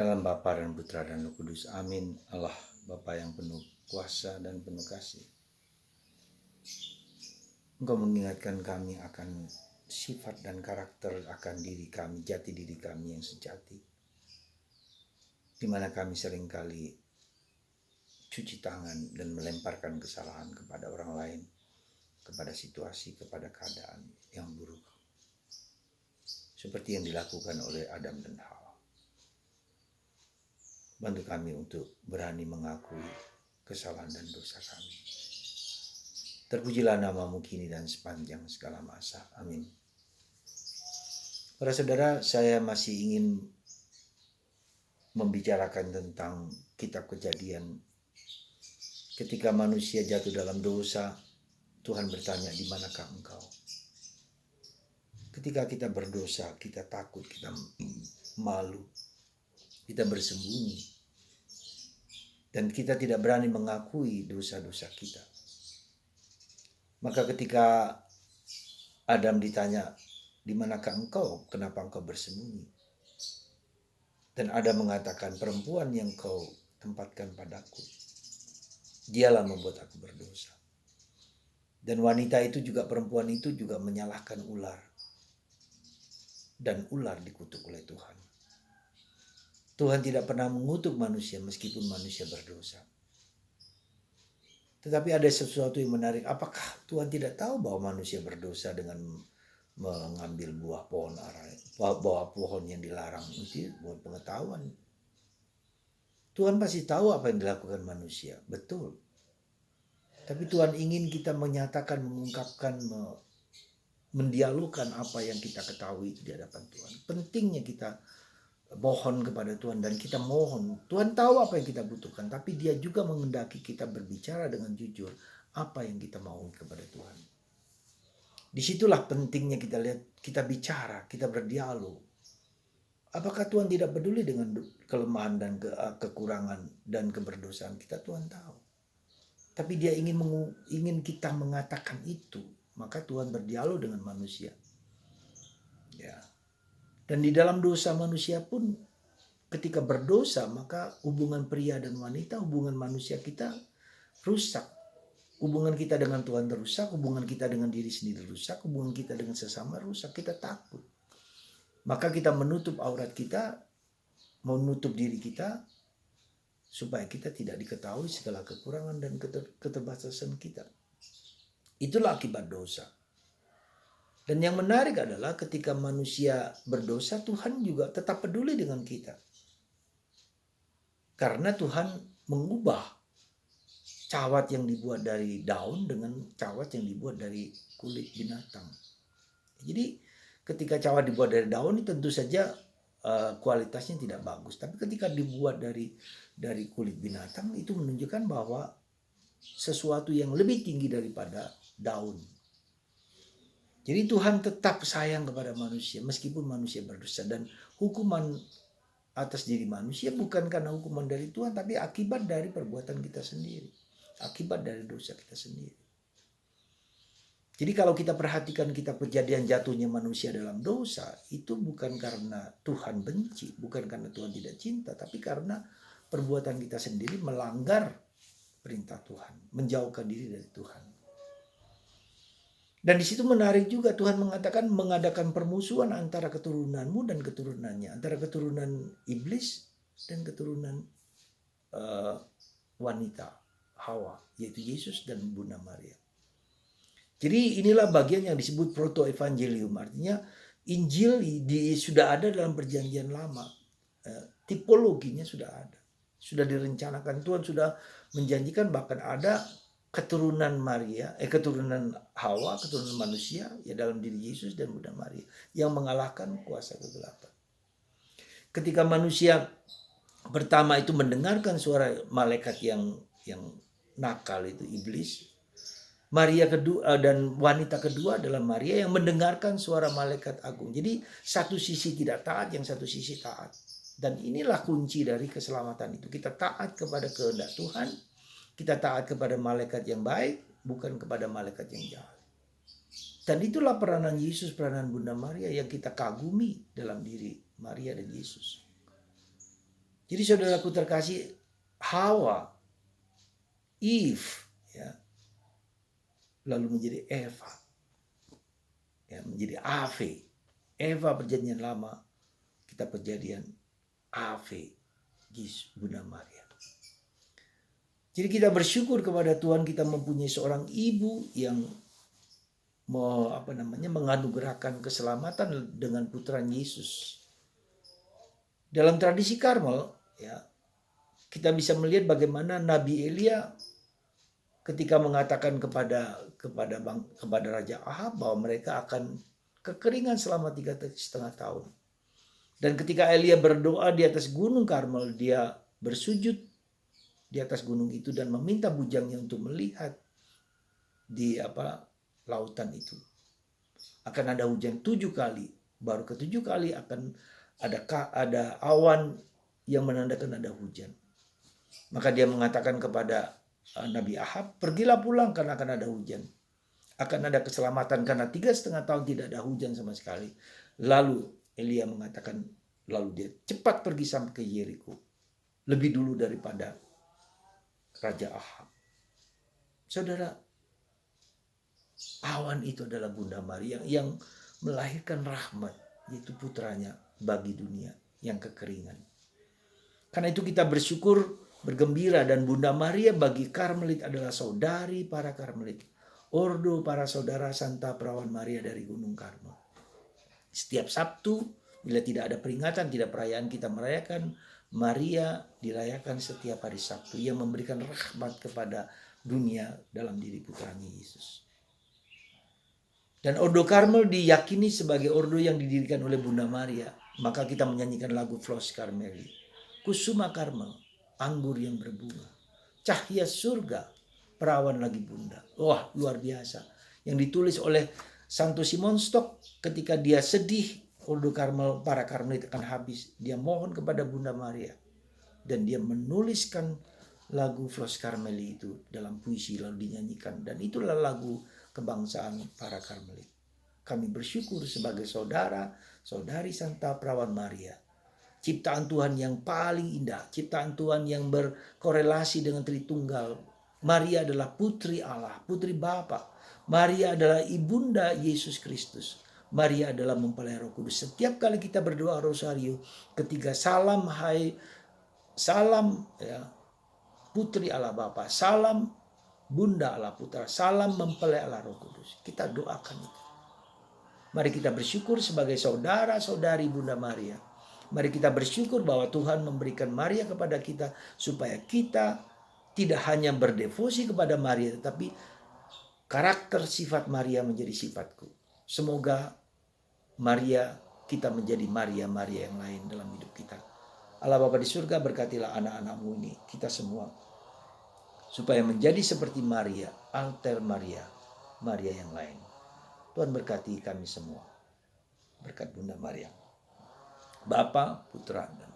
Dalam Bapa dan Putra dan Roh Kudus. Amin. Allah Bapa yang penuh kuasa dan penuh kasih. Engkau mengingatkan kami akan sifat dan karakter akan diri kami, jati diri kami yang sejati. Di mana kami seringkali cuci tangan dan melemparkan kesalahan kepada orang lain, kepada situasi, kepada keadaan yang buruk. Seperti yang dilakukan oleh Adam dan Hawa. Bantu kami untuk berani mengakui kesalahan dan dosa kami. Terpujilah namamu kini dan sepanjang segala masa. Amin. Para saudara, saya masih ingin membicarakan tentang kitab Kejadian. Ketika manusia jatuh dalam dosa, Tuhan bertanya, di manakah engkau? Ketika kita berdosa, kita takut, kita malu, kita bersembunyi. Dan kita tidak berani mengakui dosa-dosa kita. Maka ketika Adam ditanya, di manakah engkau? Kenapa engkau bersembunyi? Dan Adam mengatakan, perempuan yang kau tempatkan padaku, dialah membuat aku berdosa. Dan wanita itu juga, perempuan itu juga menyalahkan ular. Dan ular dikutuk oleh Tuhan. Tuhan tidak pernah mengutuk manusia meskipun manusia berdosa. Tetapi ada sesuatu yang menarik. Apakah Tuhan tidak tahu bahwa manusia berdosa dengan mengambil buah pohon ara, buah pohon yang dilarang? Itu buat pengetahuan. Tuhan pasti tahu apa yang dilakukan manusia. Betul. Tapi Tuhan ingin kita menyatakan, mengungkapkan, mendialogkan apa yang kita ketahui itu di hadapan Tuhan. Pentingnya kita mohon kepada Tuhan dan kita mohon. Tuhan tahu apa yang kita butuhkan, tapi Dia juga menghendaki kita berbicara dengan jujur apa yang kita mau kepada Tuhan. Disitulah pentingnya kita lihat, kita bicara, kita berdialog. Apakah Tuhan tidak peduli dengan kelemahan dan kekurangan dan keberdosaan kita? Tuhan tahu. Tapi Dia ingin kita mengatakan itu. Maka Tuhan berdialog dengan manusia. Ya. Dan di dalam dosa manusia pun, ketika berdosa, maka hubungan pria dan wanita, hubungan manusia kita rusak. Hubungan kita dengan Tuhan rusak, hubungan kita dengan diri sendiri rusak, hubungan kita dengan sesama rusak, kita takut. Maka kita menutup aurat kita, menutup diri kita, supaya kita tidak diketahui segala kekurangan dan keterbatasan kita. Itulah akibat dosa. Dan yang menarik adalah ketika manusia berdosa, Tuhan juga tetap peduli dengan kita. Karena Tuhan mengubah cawat yang dibuat dari daun dengan cawat yang dibuat dari kulit binatang. Jadi ketika cawat dibuat dari daun tentu saja kualitasnya tidak bagus. Tapi ketika dibuat dari kulit binatang itu menunjukkan bahwa sesuatu yang lebih tinggi daripada daun. Jadi Tuhan tetap sayang kepada manusia meskipun manusia berdosa, dan hukuman atas diri manusia bukan karena hukuman dari Tuhan, tapi akibat dari perbuatan kita sendiri, akibat dari dosa kita sendiri. Jadi kalau kita perhatikan kejadian jatuhnya manusia dalam dosa, itu bukan karena Tuhan benci, bukan karena Tuhan tidak cinta, tapi karena perbuatan kita sendiri melanggar perintah Tuhan, menjauhkan diri dari Tuhan. Dan di situ menarik juga, Tuhan mengatakan mengadakan permusuhan antara keturunanmu dan keturunannya, antara keturunan iblis dan keturunan wanita Hawa, yaitu Yesus dan Bunda Maria. Jadi inilah bagian yang disebut proto-evangelium, artinya Injil sudah ada dalam perjanjian lama, tipologinya sudah ada, sudah direncanakan. Tuhan sudah menjanjikan bahkan ada keturunan Maria, keturunan Hawa, keturunan manusia ya dalam diri Yesus dan Bunda Maria yang mengalahkan kuasa kegelapan. Ketika manusia pertama itu mendengarkan suara malaikat yang nakal, itu iblis, Maria kedua dan wanita kedua adalah Maria yang mendengarkan suara malaikat agung. Jadi satu sisi tidak taat, yang satu sisi taat. Dan inilah kunci dari keselamatan itu. Kita taat kepada kehendak Tuhan. Kita taat kepada malaikat yang baik, bukan kepada malaikat yang jahat. Dan itulah peranan Yesus, peranan Bunda Maria yang kita kagumi dalam diri Maria dan Yesus. Jadi saudaraku terkasih, Hawa, Eve, ya, lalu menjadi Eva, ya, menjadi Ave. Eva perjanjian lama, kita perjanjian Ave, Bunda Maria. Jadi kita bersyukur kepada Tuhan, kita mempunyai seorang ibu yang menganugerahkan keselamatan dengan putranya Yesus. Dalam tradisi Karmel, ya, kita bisa melihat bagaimana Nabi Elia ketika mengatakan kepada Raja Ahab bahwa mereka akan kekeringan selama 3,5 tahun. Dan ketika Elia berdoa di atas gunung Karmel, dia bersujud di atas gunung itu dan meminta bujangnya untuk melihat di lautan itu. Akan ada hujan 7 kali. Baru ke-7 kali akan ada awan yang menandakan ada hujan. Maka dia mengatakan kepada Nabi Ahab, pergilah pulang karena akan ada hujan. Akan ada keselamatan karena 3,5 tahun tidak ada hujan sama sekali. Lalu Elia mengatakan, lalu dia cepat pergi sampai ke Yeriko. Lebih dulu daripada Raja Ahab. Saudara, awan itu adalah Bunda Maria yang melahirkan rahmat, yaitu putranya bagi dunia yang kekeringan. Karena itu kita bersyukur, bergembira, dan Bunda Maria bagi Karmelit adalah saudari para Karmelit. Ordo para saudara Santa Perawan Maria dari Gunung Karmel. Setiap Sabtu, bila tidak ada peringatan, tidak perayaan, kita merayakan Maria, dirayakan setiap hari Sabtu, yang memberikan rahmat kepada dunia dalam diri putranya Yesus. Dan Ordo Karmel diyakini sebagai ordo yang didirikan oleh Bunda Maria. Maka kita menyanyikan lagu Flos Karmeli. Kusuma Karmel, anggur yang berbunga. Cahaya surga, perawan lagi Bunda. Wah, luar biasa. Yang ditulis oleh Santo Simon Stok ketika dia sedih Ordo Karmel, para Karmelit akan habis. Dia mohon kepada Bunda Maria. Dan dia menuliskan lagu Flos Karmeli itu dalam puisi lalu dinyanyikan. Dan itulah lagu kebangsaan para Karmelit. Kami bersyukur sebagai saudari Santa Perawan Maria. Ciptaan Tuhan yang paling indah. Ciptaan Tuhan yang berkorelasi dengan Tritunggal. Maria adalah putri Allah, putri Bapa. Maria adalah ibunda Yesus Kristus. Maria adalah mempelai Roh Kudus. Setiap kali kita berdoa rosario, ketiga salam ya, putri Allah Bapa, salam Bunda Allah Putra, salam mempelai Allah Roh Kudus. Kita doakan itu. Mari kita bersyukur sebagai saudara-saudari Bunda Maria. Mari kita bersyukur bahwa Tuhan memberikan Maria kepada kita supaya kita tidak hanya berdevosi kepada Maria, tetapi karakter sifat Maria menjadi sifatku. Semoga Maria, kita menjadi Maria-Maria yang lain dalam hidup kita. Allah Bapa di surga, berkatilah anak-anak-Mu ini, kita semua, supaya menjadi seperti Maria, alter Maria, Maria yang lain. Tuhan berkati kami semua. Berkat Bunda Maria, Bapa, Putra, dan